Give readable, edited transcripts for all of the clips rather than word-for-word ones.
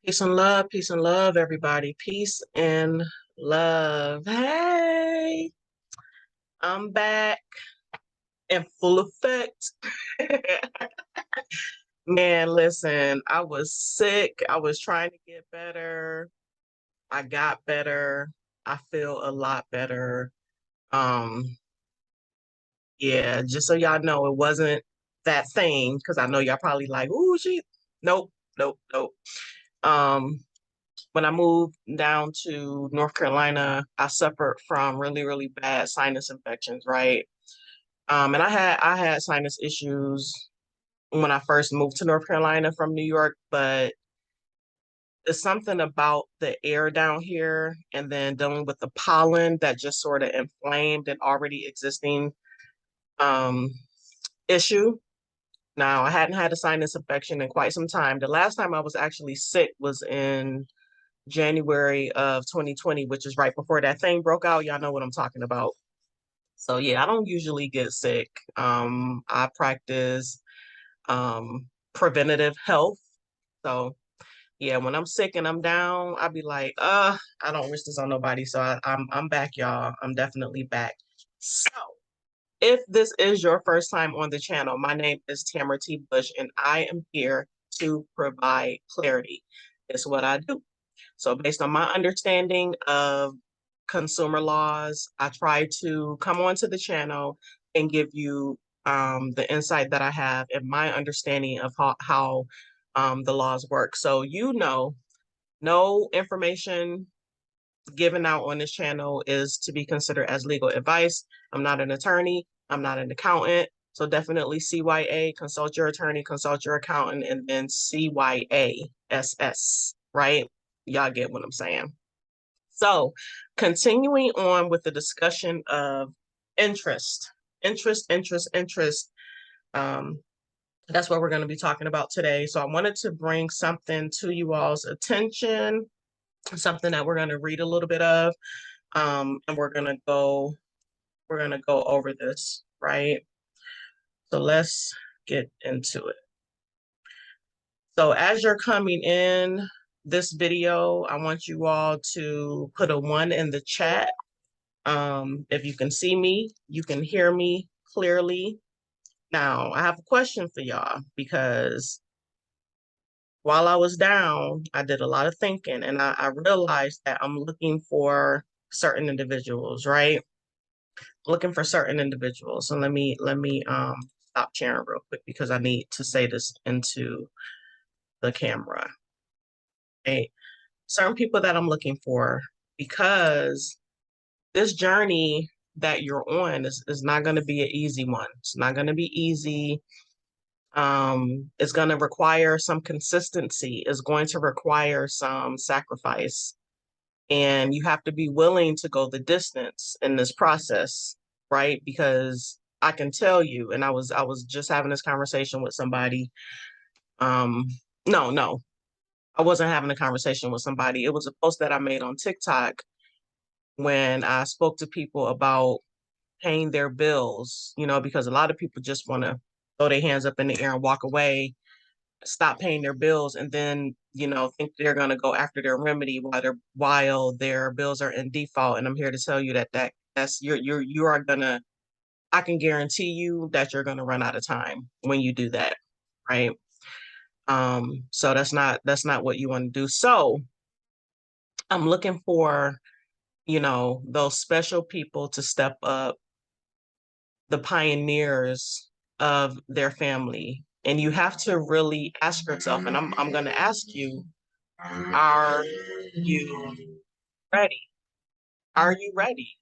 Peace and love, everybody. Peace and love. Hey, I'm back in full effect. Man, listen, I was sick. I was trying to get better. I got better. I feel a lot better. Um, yeah, just so y'all know, it wasn't that thing, because I know y'all probably like, ooh, nope, nope, nope. Um, when I moved down to North Carolina, I suffered from really, really bad sinus infections, right? And I had sinus issues when I first moved to North Carolina from New York, but it's something about the air down here and then dealing with the pollen that just sort of inflamed an already existing um, issue. Now, I hadn't had a sinus infection in quite some time. The last time I was actually sick was in January of 2020, which is right before that thing broke out. Y'all know what I'm talking about. So yeah, I don't usually get sick. I practice preventative health. So yeah, when I'm sick and I'm down, I'll be like, I don't wish this on nobody. So I'm back, y'all. I'm definitely back. So if this is your first time on the channel, my name is Tamara T. Bush, and I am here to provide clarity. It's what I do. So based on my understanding of consumer laws, I try to come onto the channel and give you the insight that I have and my understanding of how the laws work. So no information given out on this channel is to be considered as legal advice. I'm not an attorney. I'm not an accountant. So definitely CYA, consult your attorney, consult your accountant, and then CYASS, right? Y'all get what I'm saying. So continuing on with the discussion of interest. That's what we're going to be talking about today. So I wanted to bring something to you all's attention, something that we're going to read a little bit of, and we're going to go over this, right? So let's get into it. So as you're coming in this video, I want you all to put a 1 in the chat. If you can see me, you can hear me clearly. Now, I have a question for y'all, because while I was down, I did a lot of thinking, and I realized that I'm looking for certain individuals, right? Looking for certain individuals. So let me stop sharing real quick, because I need to say this into the camera. Okay. Certain people that I'm looking for, because this journey that you're on is not going to be an easy one. It's not going to be easy. It's going to require some consistency. It's going to require some sacrifice. And you have to be willing to go the distance in this process, right? Because I can tell you, and I was just having this conversation with somebody. No, I wasn't having a conversation with somebody. It was a post that I made on TikTok when I spoke to people about paying their bills, because a lot of people just want to throw their hands up in the air and walk away, stop paying their bills, and then, think they're going to go after their remedy while their bills are in default. And I'm here to tell you that's you are gonna, I can guarantee you that you're gonna run out of time when you do that, right? So that's not what you want to do. So I'm looking for, those special people to step up, the pioneers of their family. And you have to really ask yourself, and I'm going to ask you, are you ready? Are you ready?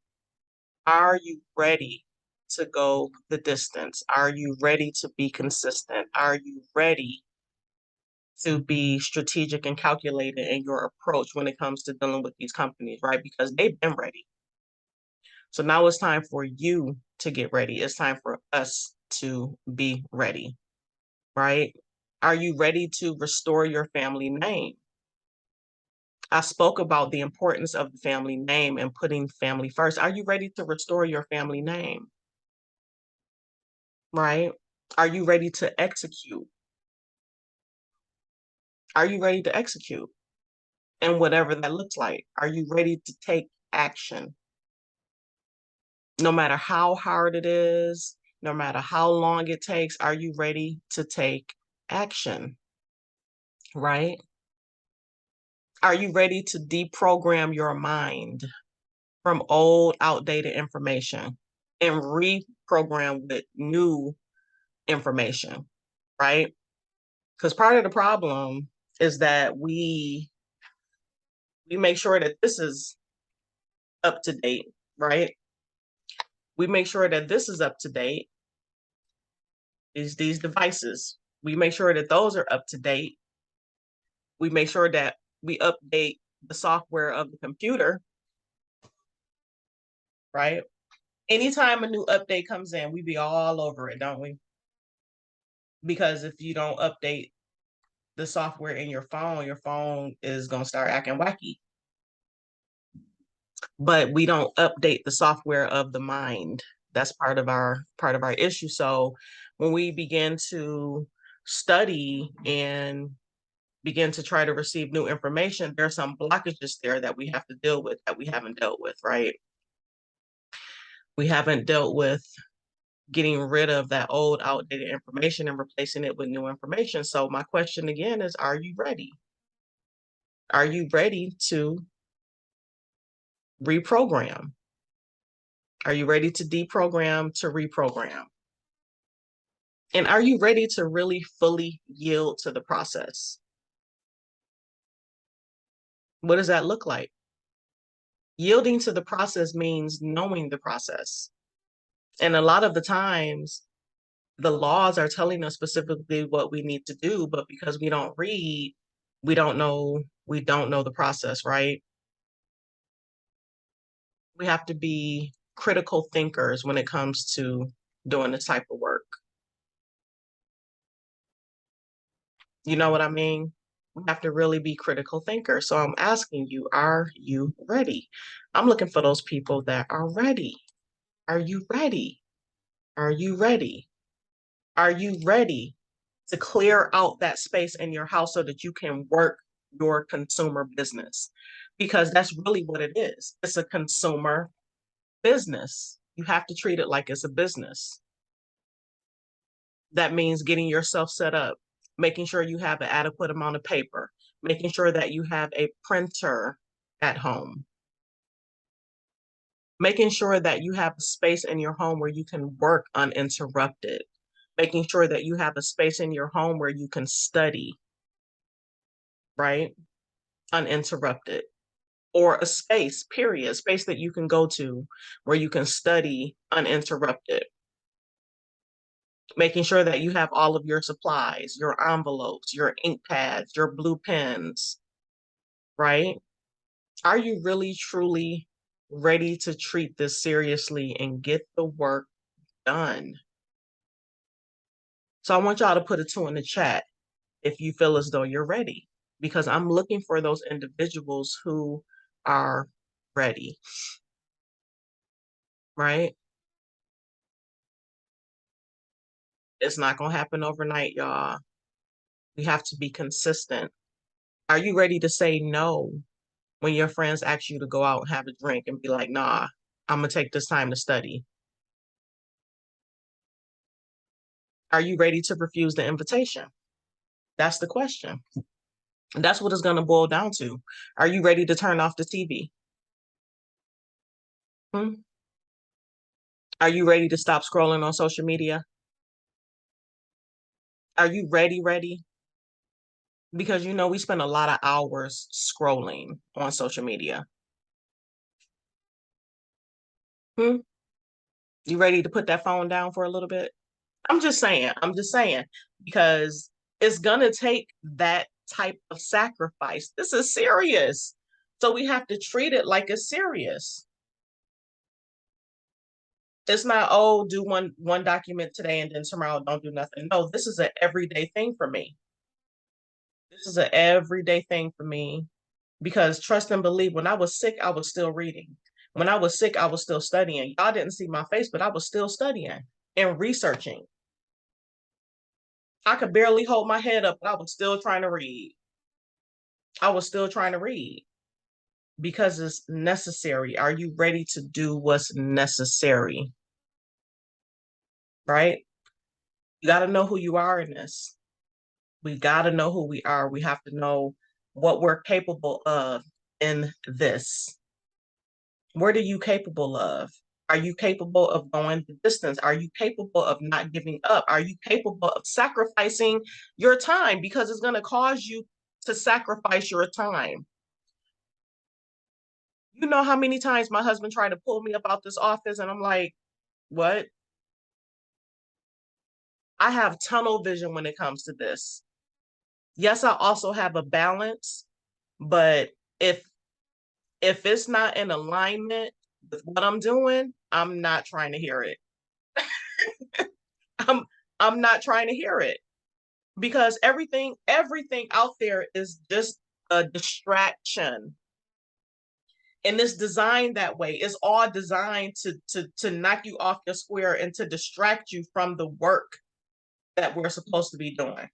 Are you ready to go the distance? Are you ready to be consistent? Are you ready to be strategic and calculated in your approach when it comes to dealing with these companies, right? Because they've been ready. So now it's time for you to get ready. It's time for us to be ready, right? Are you ready to restore your family name? I spoke about the importance of the family name and putting family first. Are you ready to restore your family name? Right? Are you ready to execute? Are you ready to execute? And whatever that looks like, are you ready to take action? No matter how hard it is, no matter how long it takes, are you ready to take action? Right? Are you ready to deprogram your mind from old, outdated information and reprogram with new information? Right? Because part of the problem is that we make sure that this is up to date, right? We make sure that this is up to date, is these devices. We make sure that those are up to date. We make sure that we update the software of the computer, right? Anytime a new update comes in, we be all over it, don't we? Because if you don't update the software in your phone is going to start acting wacky. But we don't update the software of the mind. That's part of our issue. So when we begin to study and begin to try to receive new information, there's some blockages there that we have to deal with that we haven't dealt with, right? We haven't dealt with getting rid of that old outdated information and replacing it with new information. So my question again is, are you ready? Are you ready to reprogram? Are you ready to deprogram, to reprogram? And are you ready to really fully yield to the process? What does that look like? Yielding to the process means knowing the process. And a lot of the times, the laws are telling us specifically what we need to do, but because we don't read, we don't know the process, right? We have to be critical thinkers when it comes to doing this type of work. You know what I mean? We have to really be critical thinkers. So I'm asking you, are you ready? I'm looking for those people that are ready. Are you ready? Are you ready? Are you ready to clear out that space in your house so that you can work your consumer business? Because that's really what it is. It's a consumer business. You have to treat it like it's a business. That means getting yourself set up, making sure you have an adequate amount of paper, making sure that you have a printer at home, making sure that you have a space in your home where you can work uninterrupted, making sure that you have a space in your home where you can study, right? Uninterrupted. Or a space, period, a space that you can go to where you can study uninterrupted. Making sure that you have all of your supplies, your envelopes, your ink pads, your blue pens, right? Are you really, truly ready to treat this seriously and get the work done? So I want y'all to put a 2 in the chat if you feel as though you're ready, because I'm looking for those individuals who are ready, right? It's not going to happen overnight, y'all. We have to be consistent. Are you ready to say no when your friends ask you to go out and have a drink and be like, nah, I'm going to take this time to study? Are you ready to refuse the invitation? That's the question. That's what it's going to boil down to. Are you ready to turn off the TV? Are you ready to stop scrolling on social media? Are you ready? Because you know we spend a lot of hours scrolling on social media. You ready to put that phone down for a little bit? I'm just saying, because it's gonna take that type of sacrifice. This is serious. So we have to treat it like it's serious. It's not, oh, do one document today and then tomorrow don't do nothing. No, this is an everyday thing for me. This is an everyday thing for me, because trust and believe, when I was sick, I was still reading. When I was sick, I was still studying. Y'all didn't see my face, but I was still studying and researching. I could barely hold my head up, but I was still trying to read. I was still trying to read because it's necessary. Are you ready to do what's necessary? Right? You got to know who you are in this. We got to know who we are. We have to know what we're capable of in this. What are you capable of? Are you capable of going the distance? Are you capable of not giving up? Are you capable of sacrificing your time? Because it's going to cause you to sacrifice your time. You know how many times my husband tried to pull me up out this office, and I'm like, what? I have tunnel vision when it comes to this. Yes, I also have a balance, but if it's not in alignment with what I'm doing, I'm not trying to hear it. I'm I'm not trying to hear it because everything out there is just a distraction. And it's designed that way. It's all designed to knock you off your square and to distract you from the work that we're supposed to be doing.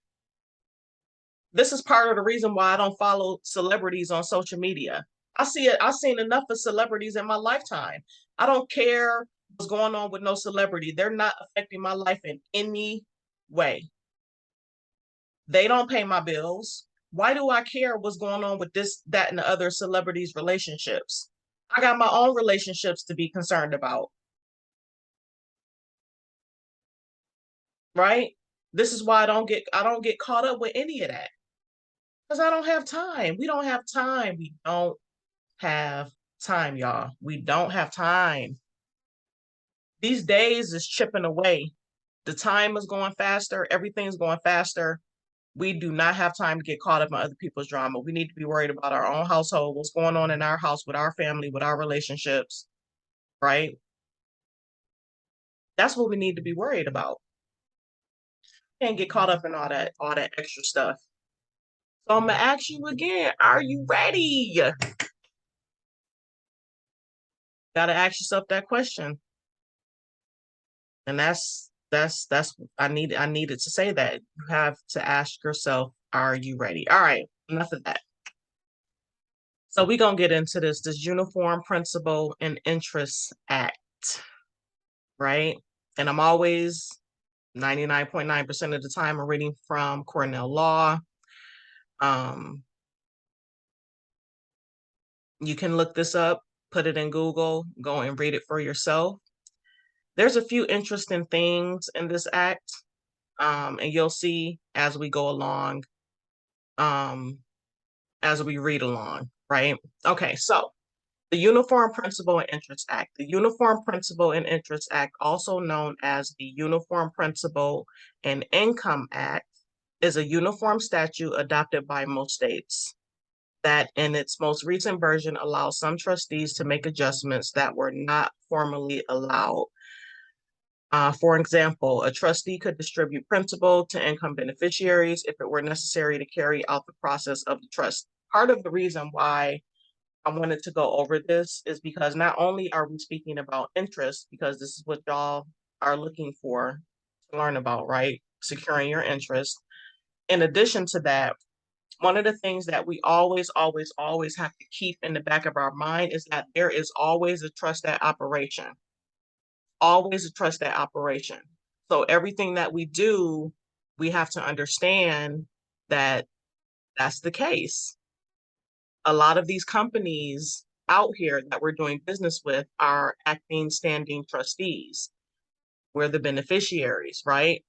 This is part of the reason why I don't follow celebrities on social media. I see it. I've seen enough of celebrities in my lifetime. I don't care what's going on with no celebrity. They're not affecting my life in any way. They don't pay my bills. Why do I care what's going on with this, that, and the other celebrities' relationships? I got my own relationships to be concerned about, right? This is why I don't get caught up with any of that. Because I don't have time. We don't have time. We don't have time, y'all. We don't have time. These days is chipping away. The time is going faster. Everything's going faster. We do not have time to get caught up in other people's drama. We need to be worried about our own household, what's going on in our house with our family, with our relationships, right? That's what we need to be worried about. Can't get caught up in all that extra stuff. So I'm gonna ask you again, are you ready? Gotta ask yourself that question. And that's I needed to say that. You have to ask yourself, are you ready? All right, enough of that. So we're gonna get into this Uniform Principal and Interest Act, right? And I'm always 99.9% of the time I'm reading from Cornell Law. You can look this up, put it in Google, go and read it for yourself. There's a few interesting things in this act, and you'll see as we go along, as we read along, right? Okay, so the Uniform Principal and Interest Act. The Uniform Principal and Interest Act, also known as the Uniform Principal and Income Act, is a uniform statute adopted by most states that in its most recent version allows some trustees to make adjustments that were not formally allowed. For example, a trustee could distribute principal to income beneficiaries if it were necessary to carry out the process of the trust. Part of the reason why I wanted to go over this is because not only are we speaking about interest, because this is what y'all are looking for to learn about, right? Securing your interest. In addition to that, one of the things that we always have to keep in the back of our mind is that there is always a trust at operation. Always a trust at operation. So everything that we do, we have to understand that that's the case. A lot of these companies out here that we're doing business with are acting standing trustees. We're the beneficiaries, right?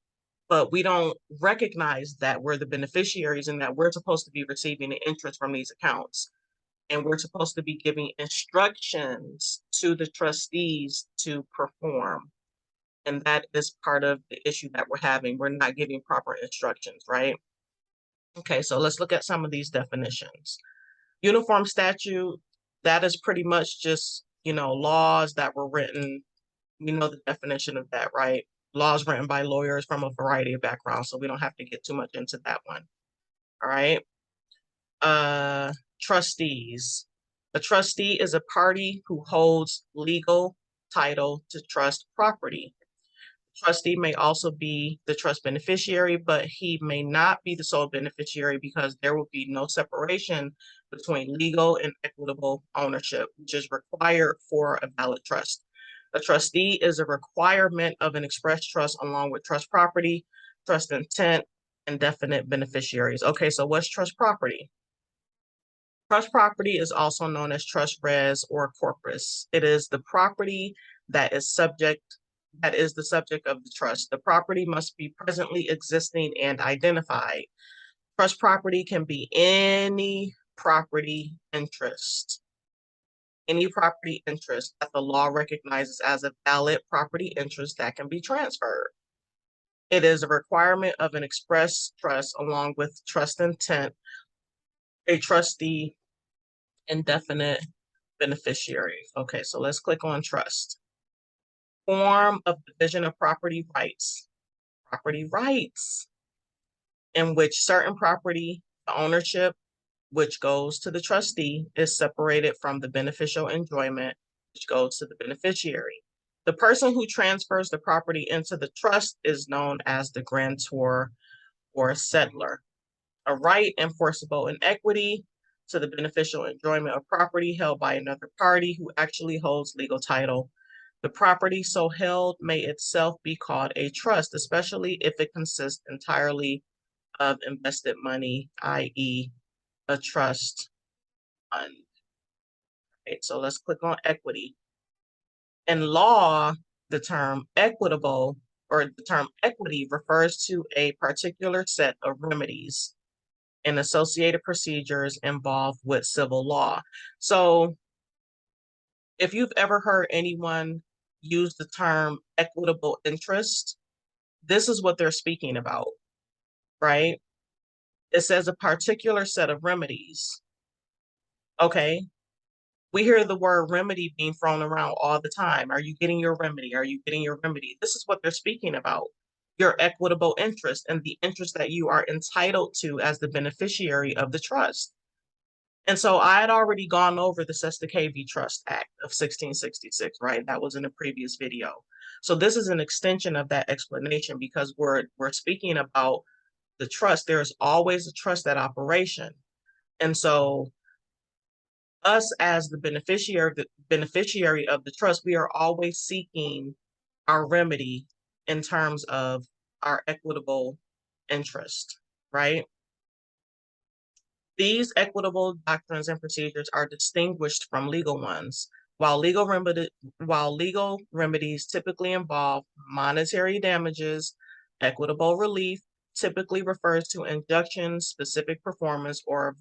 But we don't recognize that we're the beneficiaries and that we're supposed to be receiving the interest from these accounts. And we're supposed to be giving instructions to the trustees to perform. And that is part of the issue that we're having. We're not giving proper instructions, right? Okay, so let's look at some of these definitions. Uniform statute, that is pretty much just, laws that were written. We know the definition of that, right? Laws written by lawyers from a variety of backgrounds, so we don't have to get too much into that one. All right. Trustees. A trustee is a party who holds legal title to trust property. Trustee may also be the trust beneficiary, but he may not be the sole beneficiary because there will be no separation between legal and equitable ownership, which is required for a valid trust. A trustee is a requirement of an express trust along with trust property, trust intent, and definite beneficiaries. Okay, so what's trust property? Trust property is also known as trust res or corpus. It is the property that is the subject of the trust. The property must be presently existing and identified. Trust property can be any property interest. Any property interest that the law recognizes as a valid property interest that can be transferred. It is a requirement of an express trust along with trust intent, a trustee, and definite beneficiaries. Okay, so let's click on trust. Form of division of property rights. Property rights in which certain property ownership, which goes to the trustee, is separated from the beneficial enjoyment, which goes to the beneficiary. The person who transfers the property into the trust is known as the grantor or settler. A right enforceable in equity to the beneficial enjoyment of property held by another party who actually holds legal title. The property so held may itself be called a trust, especially if it consists entirely of invested money, i.e., a trust fund. Right, so let's click on equity. In law, the term equitable or the term equity refers to a particular set of remedies and associated procedures involved with civil law. So if you've ever heard anyone use the term equitable interest, this is what they're speaking about, right? It says a particular set of remedies. Okay. We hear the word remedy being thrown around all the time. Are you getting your remedy? Are you getting your remedy? This is what they're speaking about. Your equitable interest and the interest that you are entitled to as the beneficiary of the trust. And so I had already gone over the Sesta-Cavey Trust Act of 1666, right? That was in a previous video. So this is an extension of that explanation because we're speaking about the trust. There's always a trust at operation. And so us as the beneficiary of the trust, we are always seeking our remedy in terms of our equitable interest, right? These equitable doctrines and procedures are distinguished from legal ones. While legal remedies typically involve monetary damages, equitable relief typically refers to injunction, specific performance, or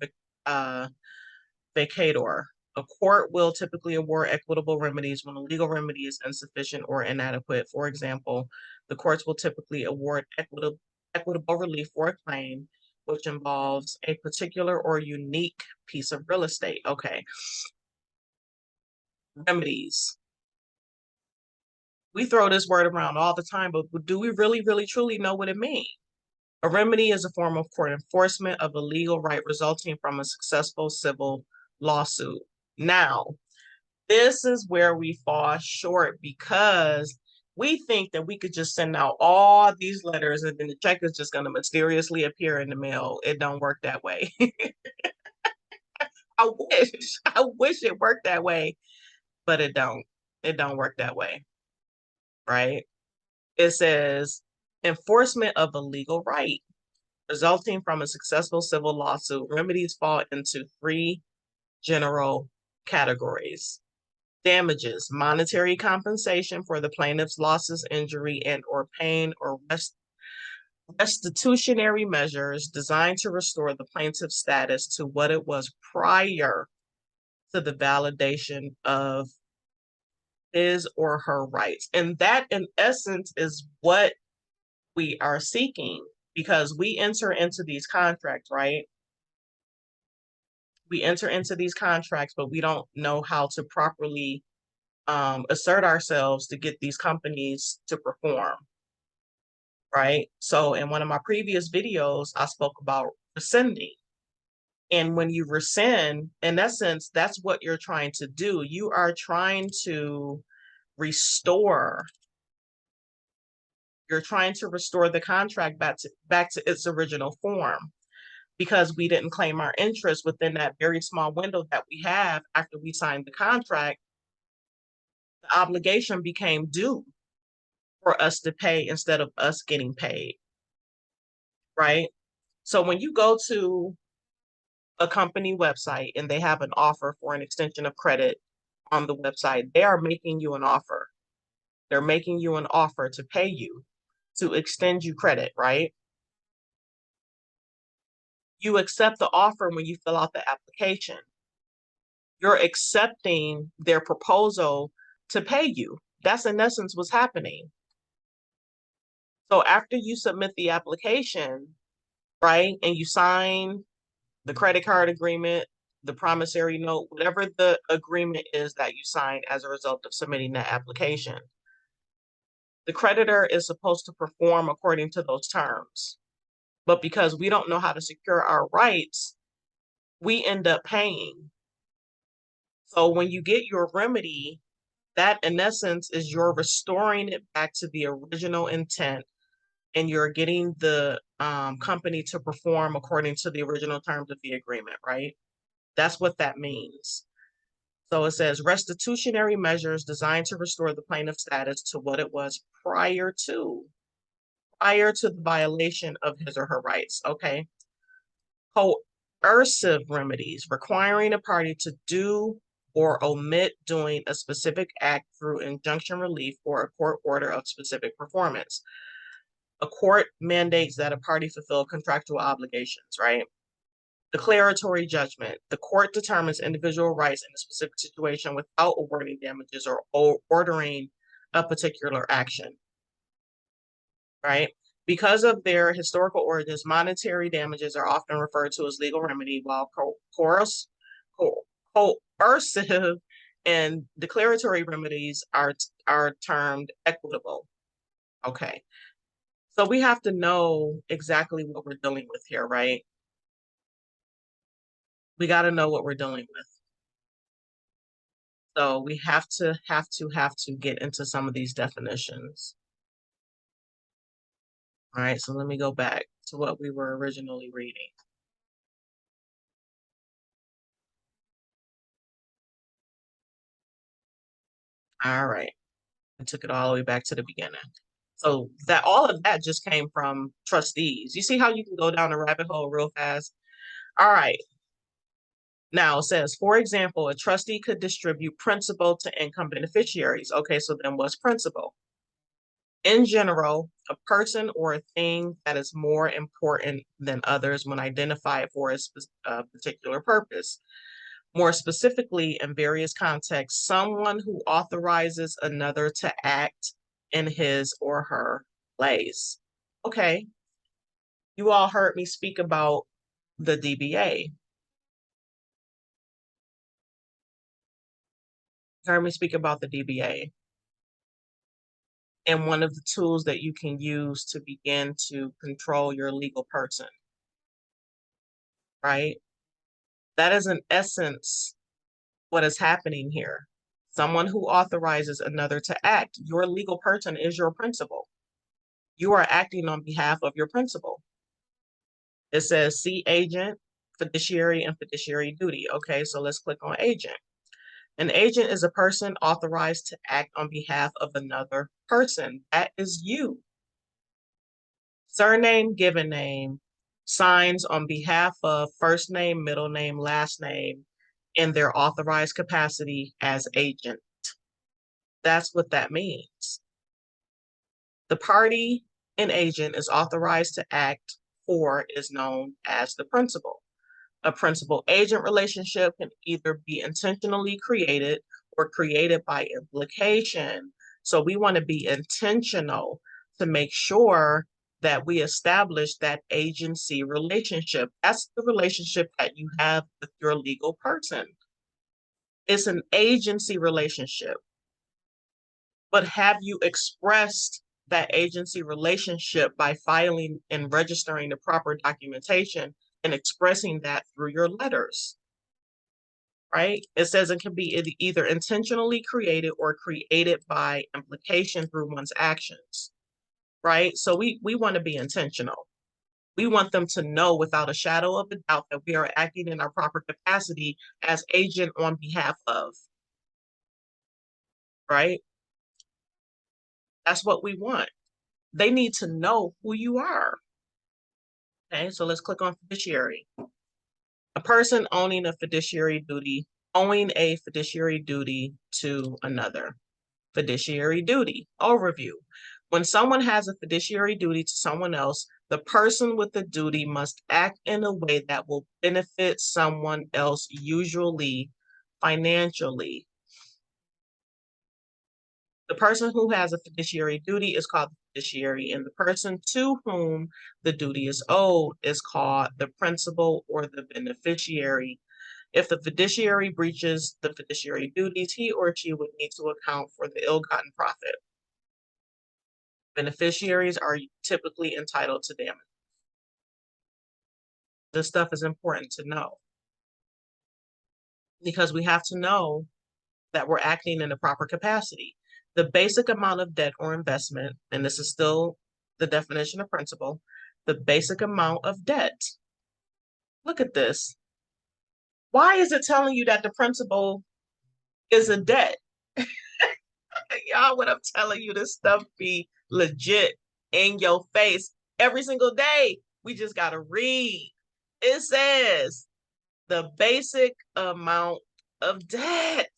vacator. A court will typically award equitable remedies when a legal remedy is insufficient or inadequate. For example, the courts will typically award equitable relief for a claim which involves a particular or unique piece of real estate. Okay. Remedies. We throw this word around all the time, but do we really, really, truly know what it means? A remedy is a form of court enforcement of a legal right resulting from a successful civil lawsuit. Now, this is where we fall short because we think that we could just send out all these letters and then the check is just going to mysteriously appear in the mail. It don't work that way. I wish it worked that way, but it don't. It don't work that way, right? It says enforcement of a legal right resulting from a successful civil lawsuit. Remedies fall into three general categories. Damages, monetary compensation for the plaintiff's losses, injury, and or pain, or restitutionary measures designed to restore the plaintiff's status to what it was prior to the validation of his or her rights. And that, in essence, is what we are seeking because we enter into these contracts, right? We enter into these contracts, but we don't know how to properly assert ourselves to get these companies to perform, right? So in one of my previous videos, I spoke about rescinding. And when you rescind, in essence, that's what you're trying to do. You are trying to restore You're trying to restore the contract back to its original form, because we didn't claim our interest within that very small window that we have after we signed the contract. The obligation became due for us to pay instead of us getting paid, right? So when you go to a company website and they have an offer for an extension of credit on the website, they are making you an offer. They're making you an offer to pay you, to extend you credit, right? You accept the offer when you fill out the application. You're accepting their proposal to pay you. That's in essence what's happening. So after you submit the application, right, and you sign the credit card agreement, the promissory note, whatever the agreement is that you sign as a result of submitting that application, the creditor is supposed to perform according to those terms. But because we don't know how to secure our rights, we end up paying. So when you get your remedy, that in essence is you're restoring it back to the original intent, and you're getting the company to perform according to the original terms of the agreement, right? That's what that means. So it says restitutionary measures designed to restore the plaintiff's status to what it was prior to the violation of his or her rights, okay? Coercive remedies, requiring a party to do or omit doing a specific act through injunction relief or a court order of specific performance. A court mandates that a party fulfill contractual obligations, right? Declaratory judgment. The court determines individual rights in a specific situation without awarding damages or ordering a particular action, right? Because of their historical origins, monetary damages are often referred to as legal remedy, while coercive and declaratory remedies are termed equitable. Okay. So we have to know exactly what we're dealing with here, right? We got to know what we're dealing with. So we have to get into some of these definitions. All right, so let me go back to what we were originally reading. All right, I took it all the way back to the beginning. So that all of that just came from trustees. You see how you can go down a rabbit hole real fast? All right. Now it says, for example, a trustee could distribute principal to income beneficiaries. Okay, so then what's principal? In general, a person or a thing that is more important than others when identified for a particular purpose. More specifically, in various contexts, someone who authorizes another to act in his or her place. Okay, you all heard me speak about the DBA. Heard me speak about the DBA. And one of the tools that you can use to begin to control your legal person, right? That is in essence what is happening here. Someone who authorizes another to act, your legal person is your principal. You are acting on behalf of your principal. It says see agent, fiduciary, and fiduciary duty. Okay, so let's click on agent. An agent is a person authorized to act on behalf of another person. That is you. Surname, given name, signs on behalf of first name, middle name, last name in their authorized capacity as agent. That's what that means. The party an agent is authorized to act for is known as the principal. A principal-agent relationship can either be intentionally created or created by implication. So we want to be intentional to make sure that we establish that agency relationship. That's the relationship that you have with your legal person. It's an agency relationship. But have you expressed that agency relationship by filing and registering the proper documentation and expressing that through your letters, right? It says it can be either intentionally created or created by implication through one's actions. right? So we want to be intentional. We want them to know without a shadow of a doubt that we are acting in our proper capacity as agent on behalf of, right? That's what we want. They need to know who you are. Okay, so let's click on fiduciary. A person owing a fiduciary duty to another. Fiduciary duty overview. When someone has a fiduciary duty to someone else, the person with the duty must act in a way that will benefit someone else, usually financially. The person who has a fiduciary duty is called the fiduciary, and the person to whom the duty is owed is called the principal or the beneficiary. If the fiduciary breaches the fiduciary duties, he or she would need to account for the ill-gotten profit. Beneficiaries are typically entitled to damage. This stuff is important to know because we have to know that we're acting in the proper capacity. The basic amount of debt or investment, and this is still the definition of principal, the basic amount of debt. Look at this. Why is it telling you that the principal is a debt? Y'all, what I'm telling you, this stuff be legit in your face every single day. We just got to read. It says the basic amount of debt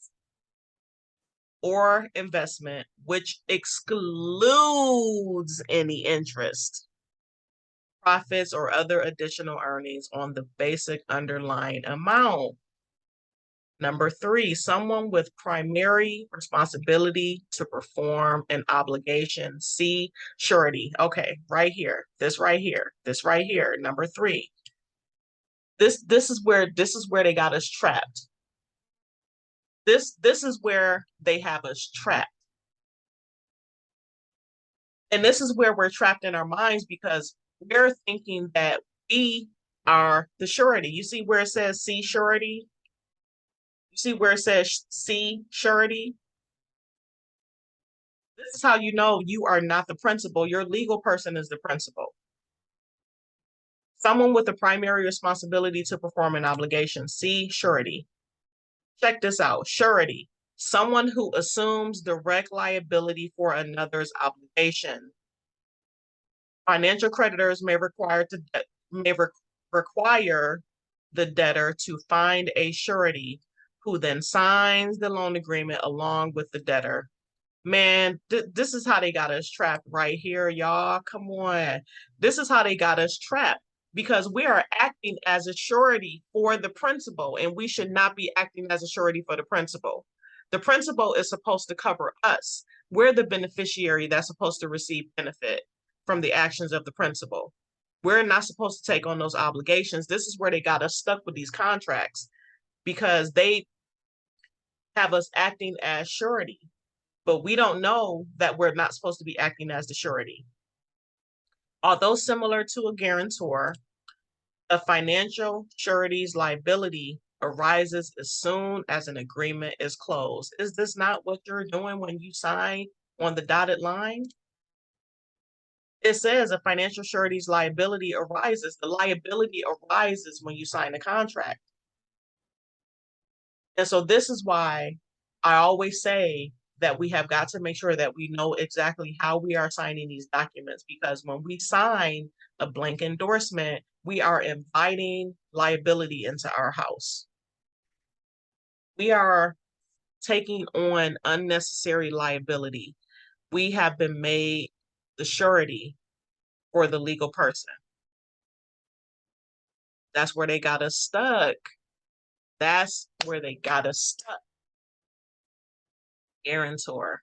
or investment, which excludes any interest, profits, or other additional earnings on the basic underlying amount. Number 3, someone with primary responsibility to perform an obligation. See surety. Okay, right here. This right here. This right here. Number 3. This is where they got us trapped. This is where they have us trapped. And this is where we're trapped in our minds because we're thinking that we are the surety. You see where it says see surety? You see where it says see surety? This is how you know you are not the principal. Your legal person is the principal. Someone with the primary responsibility to perform an obligation. See surety. Check this out. Surety. Someone who assumes direct liability for another's obligation. Financial creditors may require the debtor to find a surety who then signs the loan agreement along with the debtor. Man, this is how they got us trapped right here, y'all. Come on. This is how they got us trapped because we are acting as a surety for the principal, and we should not be acting as a surety for the principal. The principal is supposed to cover us. We're the beneficiary that's supposed to receive benefit from the actions of the principal. We're not supposed to take on those obligations. This is where they got us stuck with these contracts because they have us acting as surety, but we don't know that we're not supposed to be acting as the surety. Although similar to a guarantor, a financial surety's liability arises as soon as an agreement is closed. Is this not what you're doing when you sign on the dotted line? It says a financial surety's liability arises. The liability arises when you sign a contract. And so this is why I always say that we have got to make sure that we know exactly how we are signing these documents, because when we sign a blank endorsement, we are inviting liability into our house. We are taking on unnecessary liability. We have been made the surety for the legal person. That's where they got us stuck. That's where they got us stuck. Guarantor.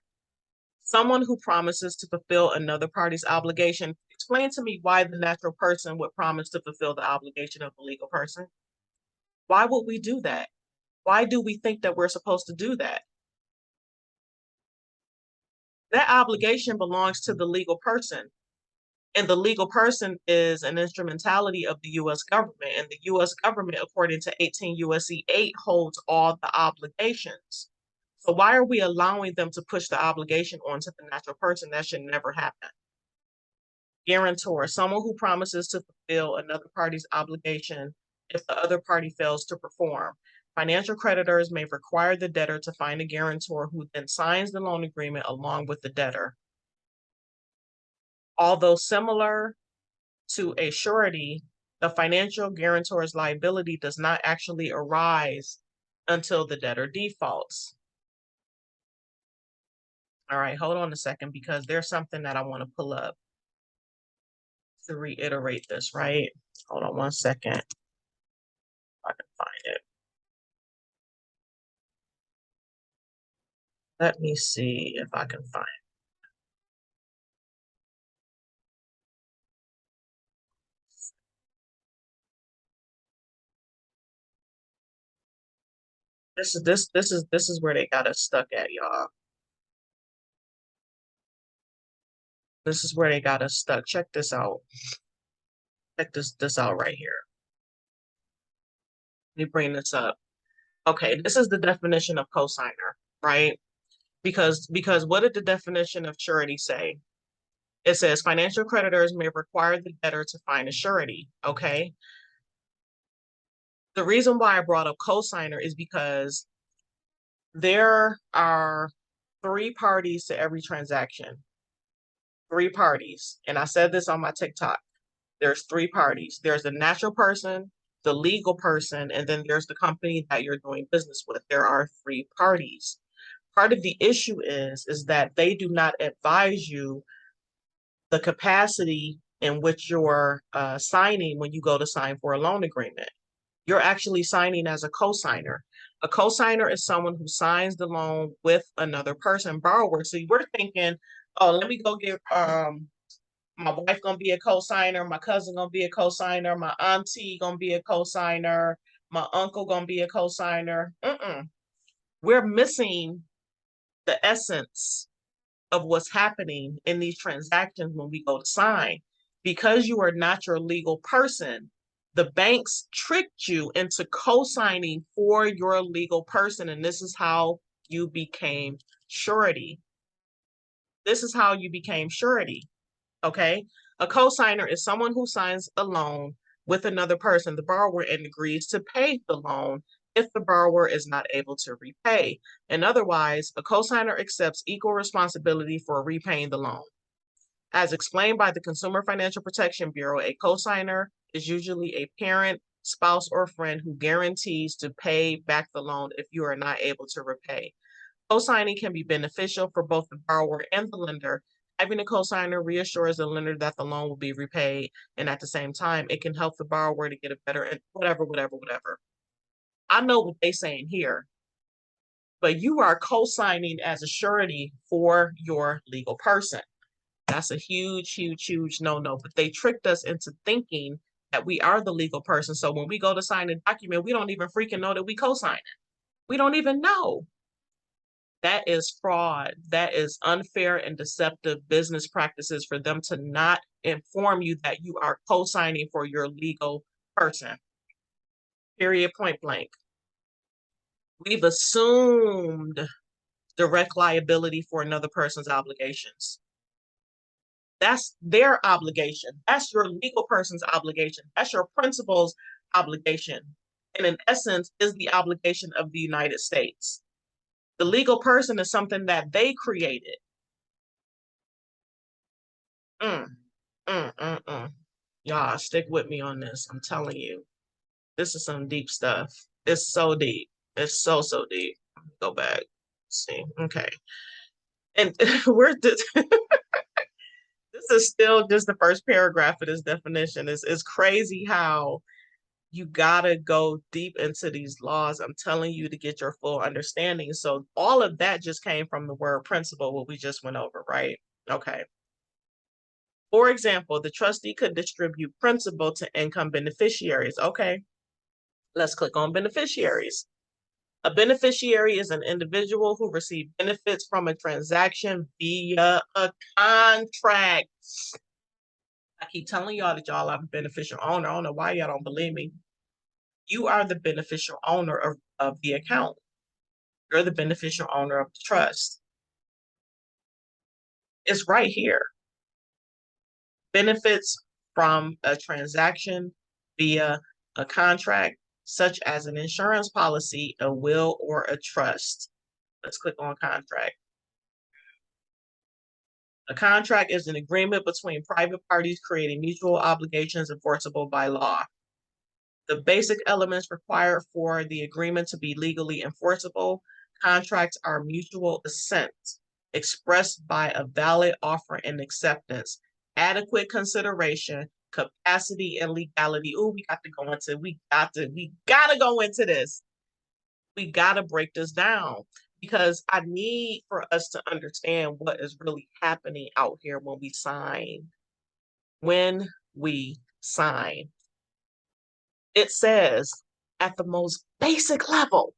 Someone who promises to fulfill another party's obligation. Explain to me why the natural person would promise to fulfill the obligation of the legal person. Why would we do that? Why do we think that we're supposed to do that? That obligation belongs to the legal person. And the legal person is an instrumentality of the U.S. government. And the U.S. government, according to 18 U.S.C. 8, holds all the obligations. So why are we allowing them to push the obligation onto the natural person? That should never happen. Guarantor, someone who promises to fulfill another party's obligation if the other party fails to perform. Financial creditors may require the debtor to find a guarantor who then signs the loan agreement along with the debtor. Although similar to a surety, the financial guarantor's liability does not actually arise until the debtor defaults. All right, hold on a second, because there's something that I want to pull up to reiterate this, right? Hold on one second. If I can find it. Let me see if I can find it. This is where they got us stuck at, y'all. This is where they got us stuck. Check this out. Check this out right here. Let me bring this up. Okay, this is the definition of cosigner, right? Because what did the definition of surety say? It says financial creditors may require the debtor to find a surety. Okay. The reason why I brought up cosigner is because there are 3 parties to every transaction. 3 parties. And I said this on my TikTok. There's 3 parties. There's the natural person, the legal person, and then there's the company that you're doing business with. There are 3 parties. Part of the issue is that they do not advise you the capacity in which you're signing when you go to sign for a loan agreement. You're actually signing as a cosigner. A cosigner is someone who signs the loan with another person, borrower. So we're thinking, oh, let me go get my wife gonna be a cosigner, my cousin gonna be a cosigner, my auntie gonna be a cosigner, my uncle gonna be a cosigner. We're missing the essence of what's happening in these transactions when we go to sign. Because you are not your legal person, the banks tricked you into co-signing for your legal person, and this is how you became surety. This is how you became surety, okay? A co-signer is someone who signs a loan with another person, the borrower, and agrees to pay the loan if the borrower is not able to repay. And otherwise, a cosigner accepts equal responsibility for repaying the loan. As explained by the Consumer Financial Protection Bureau, a cosigner is usually a parent, spouse, or friend who guarantees to pay back the loan if you are not able to repay. Co-signing can be beneficial for both the borrower and the lender. Having a cosigner reassures the lender that the loan will be repaid, and at the same time, it can help the borrower to get a better, whatever. I know what they're saying here, but you are co-signing as a surety for your legal person. That's a huge no-no. But they tricked us into thinking that we are the legal person. So when we go to sign a document, we don't even freaking know that we co-sign it. We don't even know. That is fraud. That is unfair and deceptive business practices for them to not inform you that you are co-signing for your legal person. Period, point blank. We've assumed direct liability for another person's obligations. That's their obligation. That's your legal person's obligation. That's your principal's obligation. And in essence, is the obligation of the United States. The legal person is something that they created. Y'all, stick with me on this. I'm telling you, this is some deep stuff. It's so deep. It's so deep. Go back. Let's see. Okay. And we're this is still just the first paragraph of this definition. It's crazy how you gotta go deep into these laws. I'm telling you, to get your full understanding. So all of that just came from the word principal, what we just went over, right? Okay. For example, the trustee could distribute principal to income beneficiaries. Okay, let's click on beneficiaries. A beneficiary is an individual who receives benefits from a transaction via a contract. I keep telling y'all that y'all are a beneficial owner. I don't know why y'all don't believe me. You are the beneficial owner of the account. You're the beneficial owner of the trust. It's right here. benefits from a transaction via a contract, such as an insurance policy, a will, or a trust. Let's click on contract. A contract is an agreement between private parties creating mutual obligations enforceable by law. The basic elements required for the agreement to be legally enforceable: contracts are mutual assent, expressed by a valid offer and acceptance, adequate consideration, capacity, and legality. Oh, we gotta go into this. We gotta break this down because I need for us to understand what is really happening out here when we sign. When we sign, it says at the most basic level,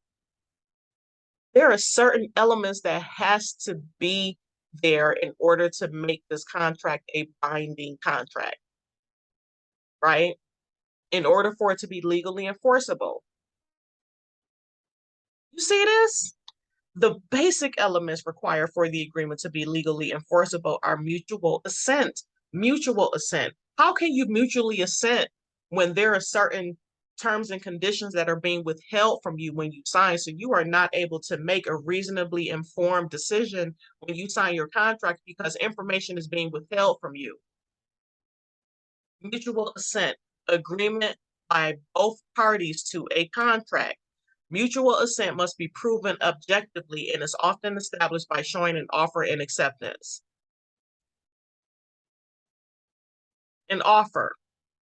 there are certain elements that has to be there in order to make this contract a binding contract, right? In order for it to be legally enforceable. You see this? The basic elements required for the agreement to be legally enforceable are mutual assent. Mutual assent. How can you mutually assent when there are certain terms and conditions that are being withheld from you when you sign? So you are not able to make a reasonably informed decision when you sign your contract because information is being withheld from you. Mutual assent, agreement by both parties to a contract. Mutual assent must be proven objectively and is often established by showing an offer and acceptance. An offer,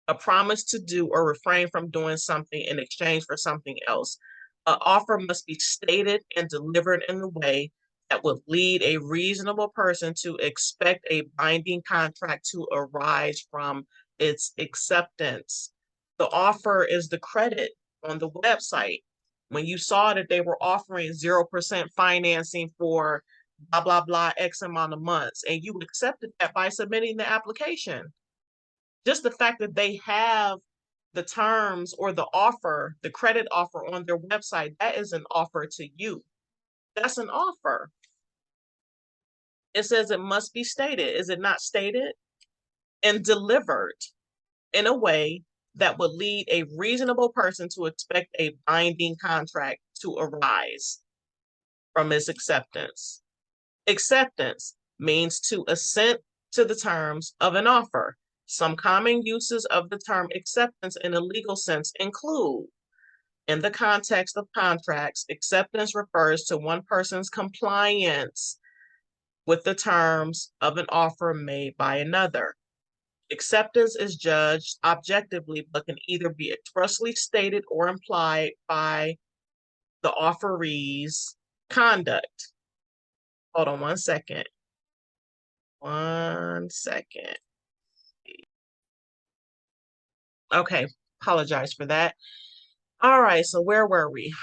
a promise to do or refrain from doing something in exchange for something else. An offer must be stated and delivered in a way that would lead a reasonable person to expect a binding contract to arise from its acceptance. The offer is the credit on the website. When you saw that they were offering 0% financing for blah, blah, blah, X amount of months, and you accepted that by submitting the application. Just the fact that they have the terms or the offer, the credit offer on their website, that is an offer to you. That's an offer. It says it must be stated. Is it not stated? And delivered in a way that would lead a reasonable person to expect a binding contract to arise from its acceptance. Acceptance means to assent to the terms of an offer. Some common uses of the term acceptance in a legal sense include, in the context of contracts, acceptance refers to one person's compliance with the terms of an offer made by another. Acceptance is judged objectively, but can either be expressly stated or implied by the offeree's conduct. Hold on 1 second. 1 second. Okay, apologize for that. All right, so where were we?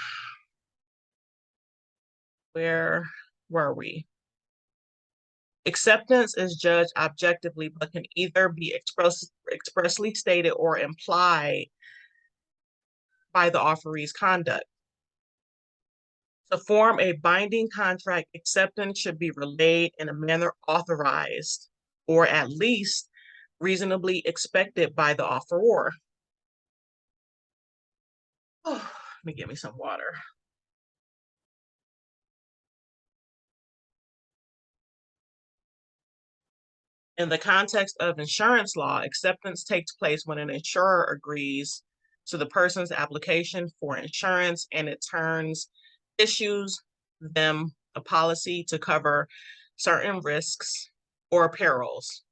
Where were we? Acceptance is judged objectively, but can either be expressly stated or implied by the offeree's conduct. To form a binding contract, acceptance should be relayed in a manner authorized, or at least reasonably expected by the offeror. Oh, let me get me some water. In the context of insurance law, acceptance takes place when an insurer agrees to the person's application for insurance and it turns issues them a policy to cover certain risks or perils.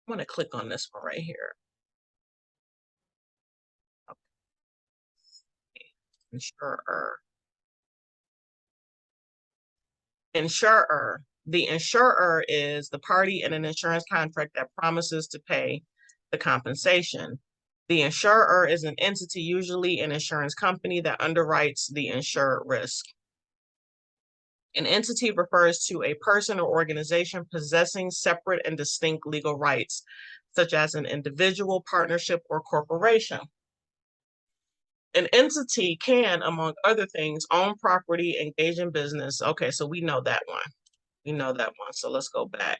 I'm going to click on this one right here. Okay. Insurer. Insurer. The insurer is the party in an insurance contract that promises to pay the compensation. The insurer is an entity, usually an insurance company, that underwrites the insured risk. An entity refers to a person or organization possessing separate and distinct legal rights, such as an individual, partnership, or corporation. An entity can, among other things, own property, engage in business. Okay, so we know that one. We know that one. So let's go back.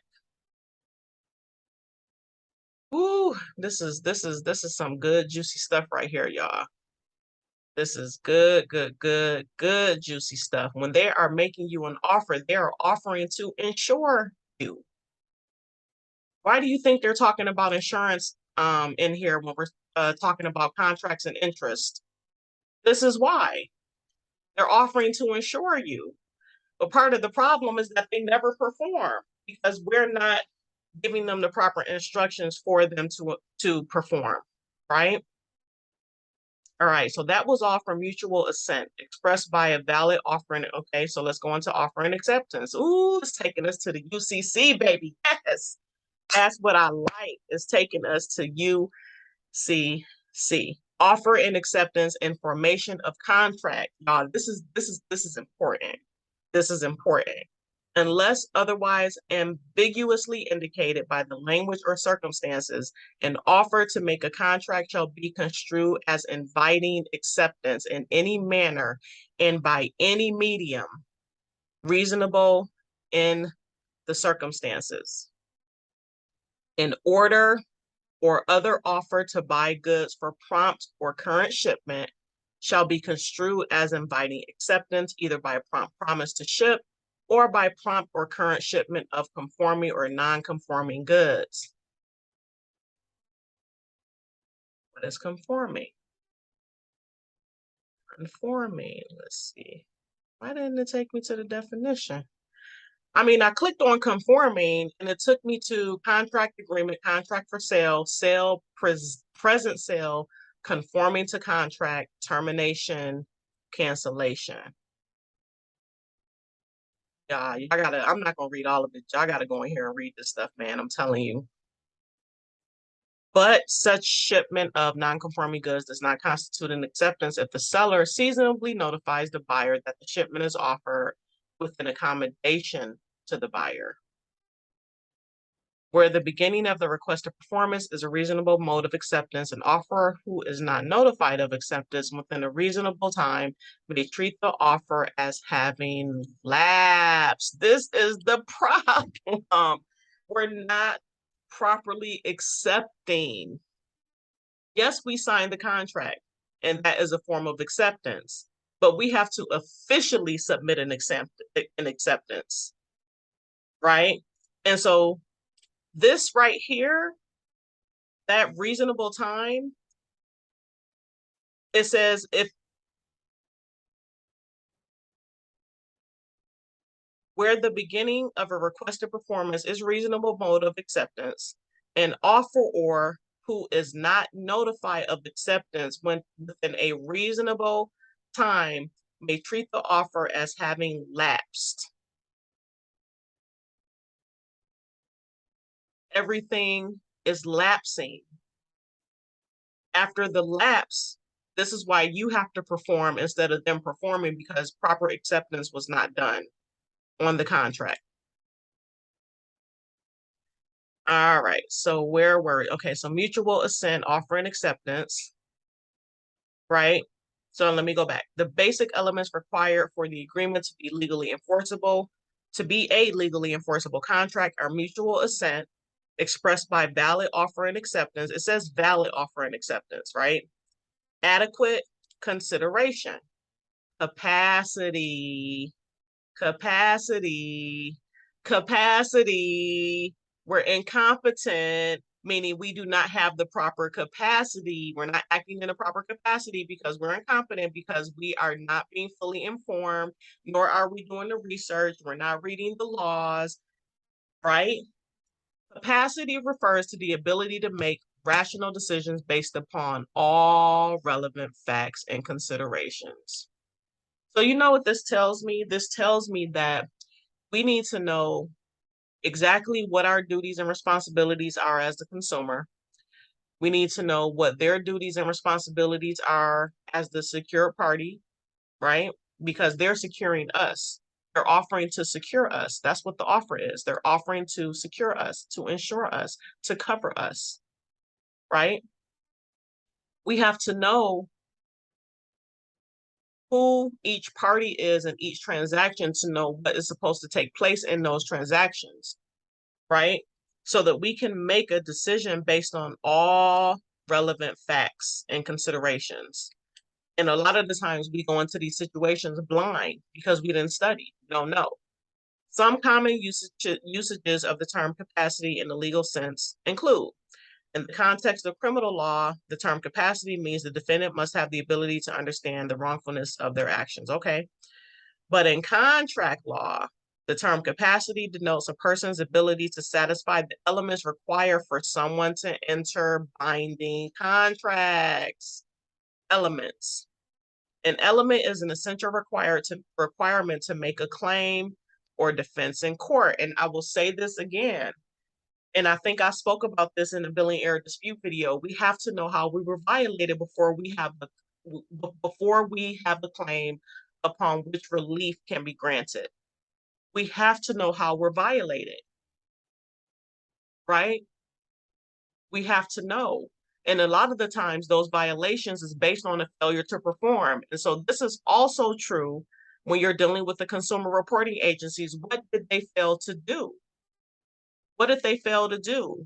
Ooh, this is some good juicy stuff right here, y'all. This is good, good, good, good juicy stuff. When they are making you an offer, they are offering to insure you. Why do you think they're talking about insurance in here when we're talking about contracts and interest? This is why they're offering to insure you. But part of the problem is that they never perform because we're not giving them the proper instructions for them to perform, right? All right, so that was all for mutual assent expressed by a valid offering. Okay, so let's go into offer and acceptance. Ooh, it's taking us to the UCC, baby. Yes, that's what I like. It's taking us to UCC. Offer and acceptance and formation of contract. Y'all, this is important. This is important. Unless otherwise ambiguously indicated by the language or circumstances, an offer to make a contract shall be construed as inviting acceptance in any manner and by any medium reasonable in the circumstances. An order or other offer to buy goods for prompt or current shipment shall be construed as inviting acceptance either by a prompt promise to ship or by prompt or current shipment of conforming or non-conforming goods. What is conforming? Conforming, let's see. Why didn't it take me to the definition? I mean, I clicked on conforming and it took me to contract agreement, contract for sale, present sale, conforming to contract, termination, cancellation. Yeah, I'm not gonna read all of it. I gotta go in here and read this stuff, man. I'm telling you. But such shipment of non-conforming goods does not constitute an acceptance if the seller seasonably notifies the buyer that the shipment is offered with an accommodation to the buyer. Where the beginning of the request of performance is a reasonable mode of acceptance, an offeror who is not notified of acceptance within a reasonable time may treat the offer as having lapsed. This is the problem. We're not properly accepting. Yes, we signed the contract, and that is a form of acceptance, but we have to officially submit an acceptance, right? And so this right here, that reasonable time, it says if where the beginning of a requested performance is reasonable mode of acceptance, an offeror who is not notified of acceptance when within a reasonable time may treat the offer as having lapsed. Everything is lapsing. After the lapse, this is why you have to perform instead of them performing because proper acceptance was not done on the contract. All right, so where were we? Okay, so mutual assent, offer and acceptance, right? So let me go back. The basic elements required for the agreement to be legally enforceable, to be a legally enforceable contract are mutual assent expressed by valid offer and acceptance. It says valid offer and acceptance, right? Adequate consideration, capacity, capacity, capacity. We're incompetent, meaning we do not have the proper capacity. We're not acting in a proper capacity because we're incompetent, because we are not being fully informed, nor are we doing the research. We're not reading the laws, right? Capacity refers to the ability to make rational decisions based upon all relevant facts and considerations. So you know what this tells me? This tells me that we need to know exactly what our duties and responsibilities are as the consumer. We need to know what their duties and responsibilities are as the secured party, right? Because they're securing us. They're offering to secure us. That's what the offer is. They're offering to secure us, to insure us, to cover us, right? We have to know who each party is in each transaction to know what is supposed to take place in those transactions, right? so that we can make a decision based on all relevant facts and considerations. And a lot of the times we go into these situations blind because we didn't study, we don't know. Some common usages of the term capacity in the legal sense include, in the context of criminal law, the term capacity means the defendant must have the ability to understand the wrongfulness of their actions. Okay. But in contract law, the term capacity denotes a person's ability to satisfy the elements required for someone to enter binding contracts. Elements. An element is an essential requirement to make a claim or defense in court. And I will say this again, and I think I spoke about this in the billing error dispute video. We have to know how we were violated before we have the claim upon which relief can be granted. We have to know how we're violated, right? We have to know. And a lot of the times those violations is based on a failure to perform. And so this is also true when you're dealing with the consumer reporting agencies. What did they fail to do? What did they fail to do,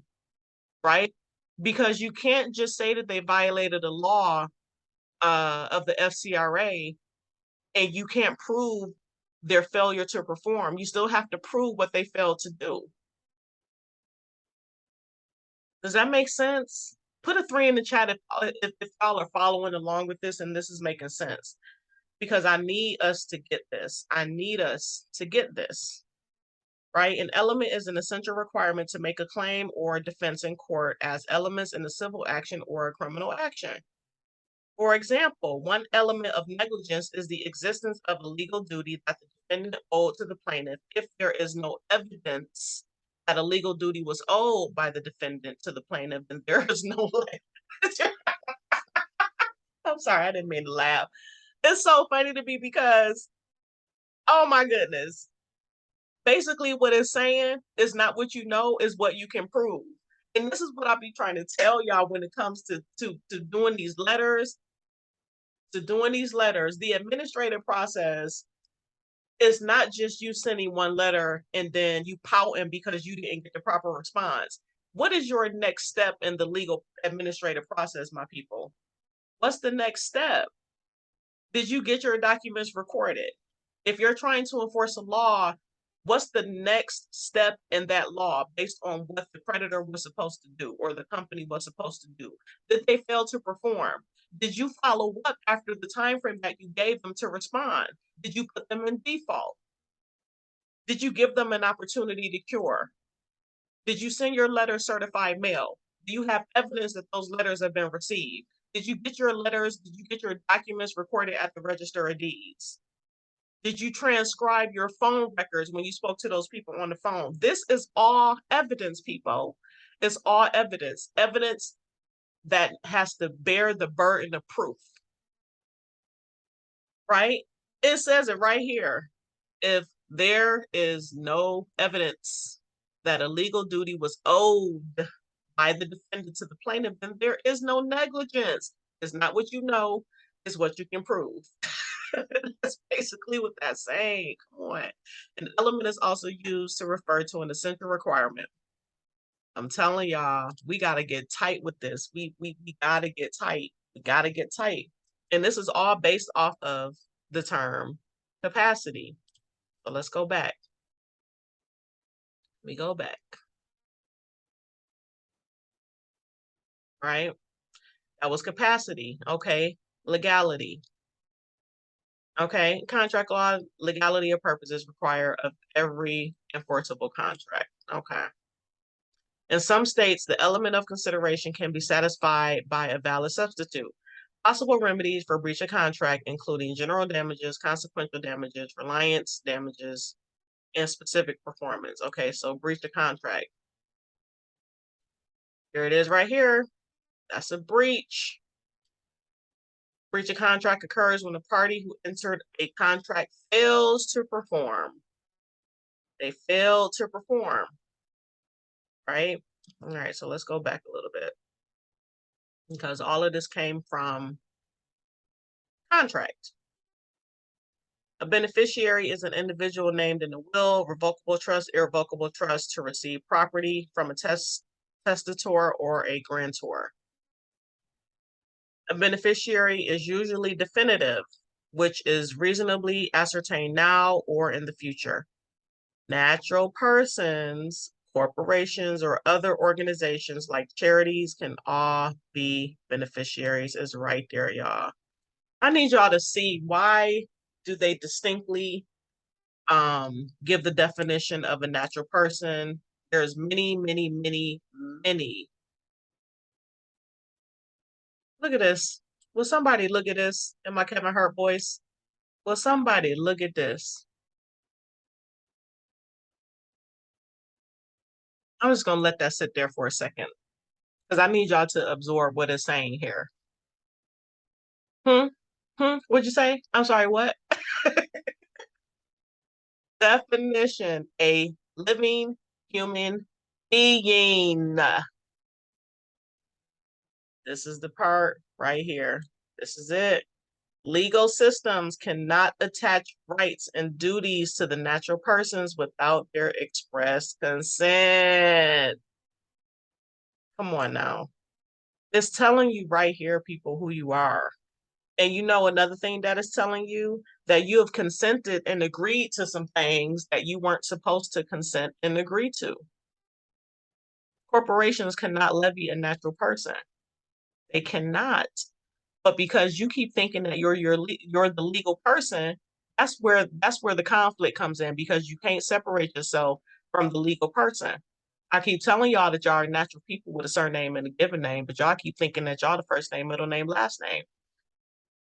right? Because you can't just say that they violated a law of the FCRA and you can't prove their failure to perform. You still have to prove what they failed to do. Does that make sense? Put a 3 in the chat if y'all are following along with this and this is making sense. Because I need us to get this. I need us to get this, right? An element is an essential requirement to make a claim or a defense in court as elements in a civil action or a criminal action. For example, one element of negligence is the existence of a legal duty that the defendant owed to the plaintiff. If there is no evidence that a legal duty was owed by the defendant to the plaintiff, then there is no. I'm sorry, I didn't mean to laugh. It's so funny to me because, oh my goodness. Basically, what it's saying is not what you know, is what you can prove. And this is what I'll be trying to tell y'all when it comes to doing these letters. The administrative process is not just you sending one letter and then you pouting because you didn't get the proper response. What is your next step in the legal administrative process, my people? What's the next step? Did you get your documents recorded? If you're trying to enforce a law, what's the next step in that law based on what the creditor was supposed to do or the company was supposed to do? Did they fail to perform? Did you follow up after the time frame that you gave them to respond? Did you put them in default? Did you give them an opportunity to cure? Did you send your letter certified mail? Do you have evidence that those letters have been received? Did you get your letters? Did you get your documents recorded at the Register of Deeds? Did you transcribe your phone records when you spoke to those people on the phone? This is all evidence, people. It's all evidence. Evidence that has to bear the burden of proof, right? It says it right here. If there is no evidence that a legal duty was owed by the defendant to the plaintiff, then there is no negligence. It's not what you know, it's what you can prove. That's basically what that's saying. Come on. An element is also used to refer to an essential requirement. I'm telling y'all, we got to get tight with this. We got to get tight. We got to get tight. And this is all based off of the term capacity. So let's go back. We go back. Right? That was capacity. Okay. Legality. Okay. Contract law, legality or purposes require of every enforceable contract. Okay. In some states, the element of consideration can be satisfied by a valid substitute. Possible remedies for breach of contract, including general damages, consequential damages, reliance damages, and specific performance. Okay, so breach of contract. Here it is right here. That's a breach. Breach of contract occurs when the party who entered a contract fails to perform. They failed to perform, right? All right, so let's go back a little bit because all of this came from contract. A beneficiary is an individual named in a will, revocable trust, irrevocable trust to receive property from a testator or a grantor. A beneficiary is usually definitive, which is reasonably ascertained now or in the future. Natural persons, corporations, or other organizations like charities can all be beneficiaries. Is right there, y'all. I need y'all to see, why do they distinctly give the definition of a natural person? There's many, many, many, many. Look at this. Will somebody look at this in my Kevin Hart voice? Will somebody look at this? I'm just gonna let that sit there for a second, because I need y'all to absorb what it's saying here. What'd you say? I'm sorry, what? Definition: a living human being. This is the part right here. This is it. Legal systems cannot attach rights and duties to the natural persons without their express consent. Come on now. It's telling you right here, people, who you are. And you know another thing that is telling you? That you have consented and agreed to some things that you weren't supposed to consent and agree to. Corporations cannot levy a natural person. They cannot. But because you keep thinking that you're the legal person, that's where the conflict comes in, because you can't separate yourself from the legal person. I keep telling y'all that y'all are natural people with a surname and a given name, but y'all keep thinking that y'all the first name, middle name, last name.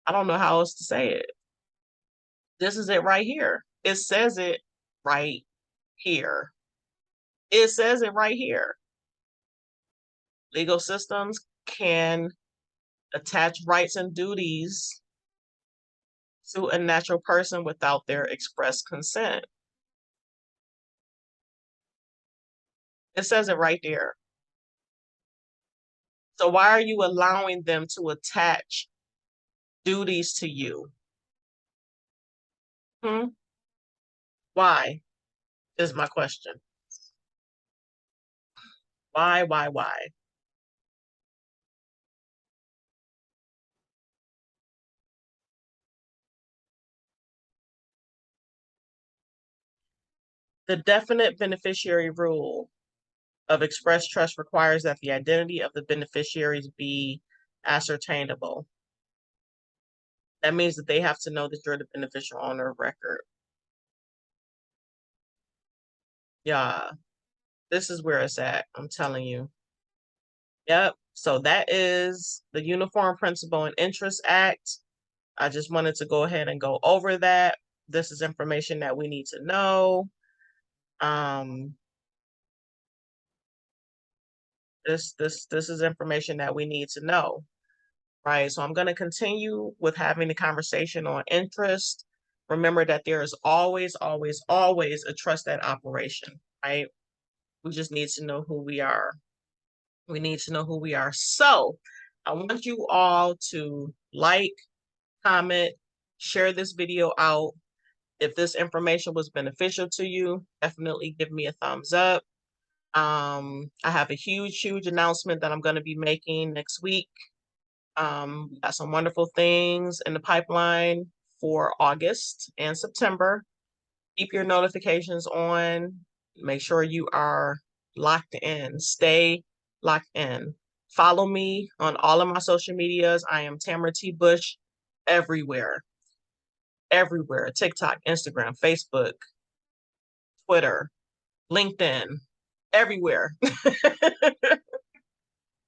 I don't know how else to say it. This is it right here. It says it right here. It says it right here. Legal systems can attach rights and duties to a natural person without their express consent. It says it right there. So why are you allowing them to attach duties to you? Why is my question. Why? The definite beneficiary rule of express trust requires that the identity of the beneficiaries be ascertainable. That means that they have to know that you're the beneficial owner of record. Yeah, this is where it's at. I'm telling you. Yep. So that is the Uniform Principal and Interest Act. I just wanted to go ahead and go over that. This is information that we need to know. This is information that we need to know, right? So I'm going to continue with having the conversation on interest. Remember that there is always, always, always a trusted operation, right? We just need to know who we are. We need to know who we are. So I want you all to like, comment, share this video out. If this information was beneficial to you, definitely give me a thumbs up. I have a huge announcement that I'm going to be making next week. We got some wonderful things in the pipeline for August and September. Keep your notifications on. Make sure you are locked in. Stay locked in. Follow me on all of my social medias. I am Tamara T. Bush everywhere. Everywhere. TikTok, Instagram, Facebook, Twitter, LinkedIn, everywhere.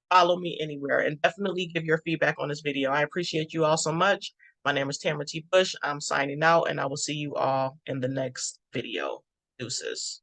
Follow me anywhere, and definitely give your feedback on this video. I appreciate you all so much. My name is Tamara T. Bush. I'm signing out, and I will see you all in the next video. Deuces.